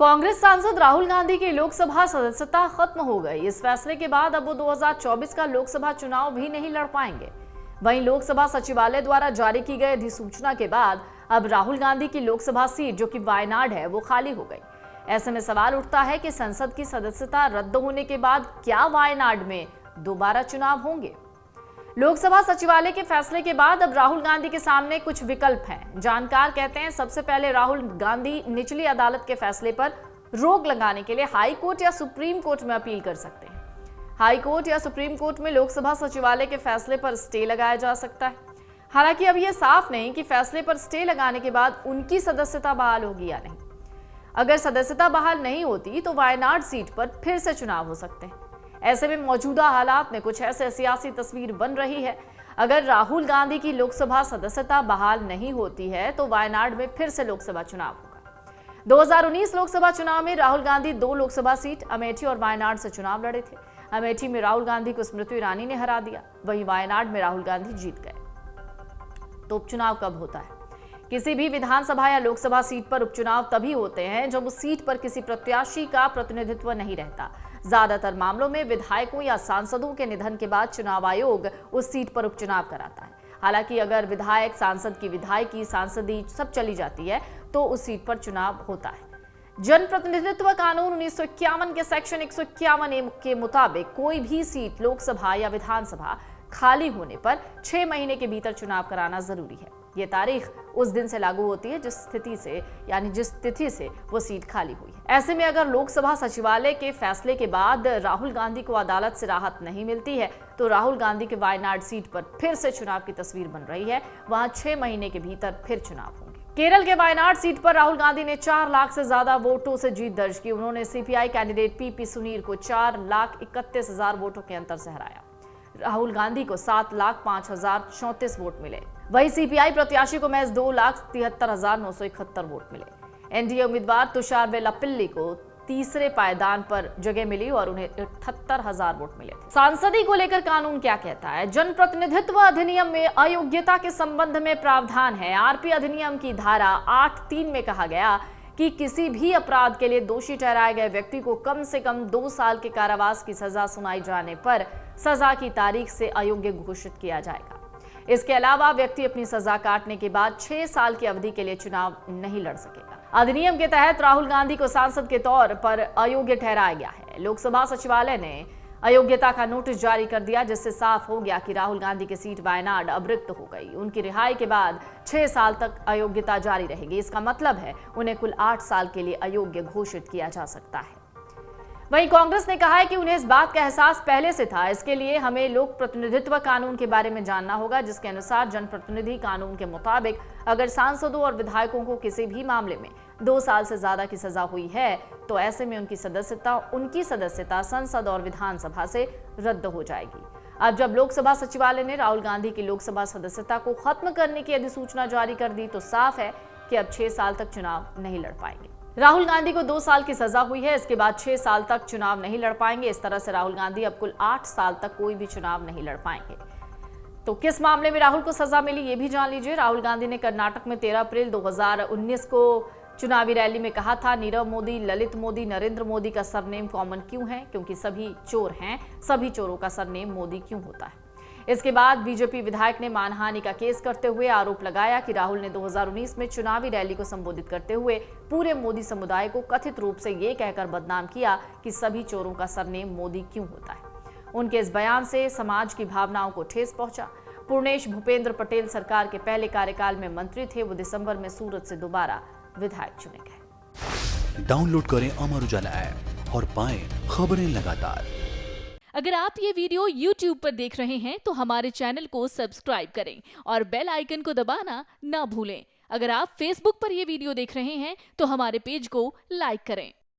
कांग्रेस सांसद राहुल गांधी की लोकसभा सदस्यता खत्म हो गई। इस फैसले के बाद अब वो 2024 का लोकसभा चुनाव भी नहीं लड़ पाएंगे। वहीं लोकसभा सचिवालय द्वारा जारी की गई अधिसूचना के बाद अब राहुल गांधी की लोकसभा सीट जो कि वायनाड है वो खाली हो गई। ऐसे में सवाल उठता है कि संसद की सदस्यता रद्द होने के बाद क्या वायनाड में दोबारा चुनाव होंगे। लोकसभा सचिवालय के फैसले के बाद अब राहुल गांधी के सामने कुछ विकल्प हैं। जानकार कहते हैं सबसे पहले राहुल गांधी निचली अदालत के फैसले पर रोक लगाने के लिए हाई कोर्ट या सुप्रीम कोर्ट में अपील कर सकते हैं। हाई कोर्ट या सुप्रीम कोर्ट में लोकसभा सचिवालय के फैसले पर स्टे लगाया जा सकता है। हालांकि अब यह साफ नहीं कि फैसले पर स्टे लगाने के बाद उनकी सदस्यता बहाल होगी या नहीं। अगर सदस्यता बहाल नहीं होती तो वायनाड सीट पर फिर से चुनाव हो सकते हैं। ऐसे में मौजूदा हालात में कुछ ऐसे सियासी तस्वीर बन रही है। अगर राहुल गांधी की लोकसभा सदस्यता बहाल नहीं होती है तो वायनाड में फिर से लोकसभा चुनाव होगा। 2019 लोकसभा चुनाव में राहुल गांधी 2 लोकसभा सीट अमेठी और वायनाड से चुनाव लड़े थे। अमेठी में राहुल गांधी को स्मृति ईरानी ने हरा दिया, वहीं वायनाड में राहुल गांधी जीत गए। तो उपचुनाव कब होता है? किसी भी विधानसभा या लोकसभा सीट पर उपचुनाव तभी होते हैं जब उस सीट पर किसी प्रत्याशी का प्रतिनिधित्व नहीं रहता। ज्यादातर मामलों में विधायकों या सांसदों के निधन के बाद चुनाव आयोग उस सीट पर उपचुनाव कराता है। हालांकि अगर विधायक, सांसद की विधायकी, सांसदी सब चली जाती है तो उस सीट पर चुनाव होता है। जनप्रतिनिधित्व कानून 1951 के सेक्शन 151A के मुताबिक कोई भी सीट लोकसभा या विधानसभा खाली होने पर 6 महीने के भीतर चुनाव कराना जरूरी है। ये तारीख उस दिन से लागू होती है जिस तिथि से वो सीट खाली हुई है। ऐसे में अगर लोकसभा सचिवालय के फैसले के बाद राहुल गांधी को अदालत से राहत नहीं मिलती है तो राहुल गांधी के वायनाड सीट पर फिर से चुनाव की तस्वीर बन रही है। वहां 6 महीने के भीतर फिर चुनाव होंगे। केरल के वायनाड सीट पर राहुल गांधी ने 4 लाख से ज्यादा वोटों से जीत दर्ज की। उन्होंने सीपीआई कैंडिडेट पीपी सुनीर को 4,31,000 वोटों के अंतर से हराया। राहुल गांधी को 7,05,034 वोट मिले। वहीं सीपीआई प्रत्याशी को महज 2,73,971 वोट मिले। एनडीए उम्मीदवार तुषार वेलापिल्ली को तीसरे पायदान पर जगह मिली और उन्हें 78,000 वोट मिले थे। सांसदी को लेकर कानून क्या कहता है? जनप्रतिनिधित्व अधिनियम में अयोग्यता के संबंध में प्रावधान है। आरपी अधिनियम की धारा 8(3) में कहा गया कि किसी भी अपराध के लिए दोषी ठहराए गए व्यक्ति को कम से कम 2 साल के कारावास की सजा सुनाई जाने पर सजा की तारीख से अयोग्य घोषित किया जाएगा। इसके अलावा व्यक्ति अपनी सजा काटने के बाद 6 साल की अवधि के लिए चुनाव नहीं लड़ सकेगा। अधिनियम के तहत राहुल गांधी को सांसद के तौर पर अयोग्य ठहराया गया है। लोकसभा सचिवालय ने अयोग्यता का नोटिस जारी कर दिया, जिससे साफ हो गया कि राहुल गांधी की सीट वायनाड अब रिक्त हो गई। उनकी रिहाई के बाद 6 साल तक अयोग्यता जारी रहेगी। इसका मतलब है उन्हें कुल 8 साल के लिए अयोग्य घोषित किया जा सकता है। वहीं कांग्रेस ने कहा है कि उन्हें इस बात का एहसास पहले से था। इसके लिए हमें लोक प्रतिनिधित्व कानून के बारे में जानना होगा, जिसके अनुसार जनप्रतिनिधि कानून के मुताबिक अगर सांसदों और विधायकों को किसी भी मामले में 2 साल से ज्यादा की सजा हुई है तो ऐसे में उनकी सदस्यता संसद और विधानसभा से रद्द हो जाएगी। अब जब लोकसभा सचिवालय ने राहुल गांधी की लोकसभा सदस्यता को खत्म करने की अधिसूचना जारी कर दी तो साफ है कि अब 6 साल तक चुनाव नहीं लड़ पाएंगे। राहुल गांधी को 2 साल की सजा हुई है, इसके बाद 6 साल तक चुनाव नहीं लड़ पाएंगे। इस तरह से राहुल गांधी अब कुल 8 साल तक कोई भी चुनाव नहीं लड़ पाएंगे। तो किस मामले में राहुल को सजा मिली ये भी जान लीजिए। राहुल गांधी ने कर्नाटक में 13 अप्रैल 2019 को चुनावी रैली में कहा था, नीरव मोदी, ललित मोदी, नरेंद्र मोदी का सरनेम कॉमन क्यों है? क्योंकि सभी चोर हैं, सभी चोरों का सरनेम मोदी क्यों होता है? इसके बाद बीजेपी विधायक ने मानहानि का केस करते हुए आरोप लगाया कि राहुल ने 2019 में चुनावी रैली को संबोधित करते हुए पूरे मोदी समुदाय को कथित रूप से ये कहकर बदनाम किया कि सभी चोरों का सरनेम मोदी क्यों होता है। उनके इस बयान से समाज की भावनाओं को ठेस पहुंचा। पूर्णेश भूपेंद्र पटेल सरकार के पहले कार्यकाल में मंत्री थे। वो दिसंबर में सूरत से दोबारा विधायक चुने गए। डाउनलोड करें अमर उजाला ऐप और पाएं खबरें लगातार। अगर आप ये वीडियो YouTube पर देख रहे हैं तो हमारे चैनल को सब्सक्राइब करें और बेल आइकन को दबाना ना भूलें। अगर आप Facebook पर ये वीडियो देख रहे हैं तो हमारे पेज को लाइक करें।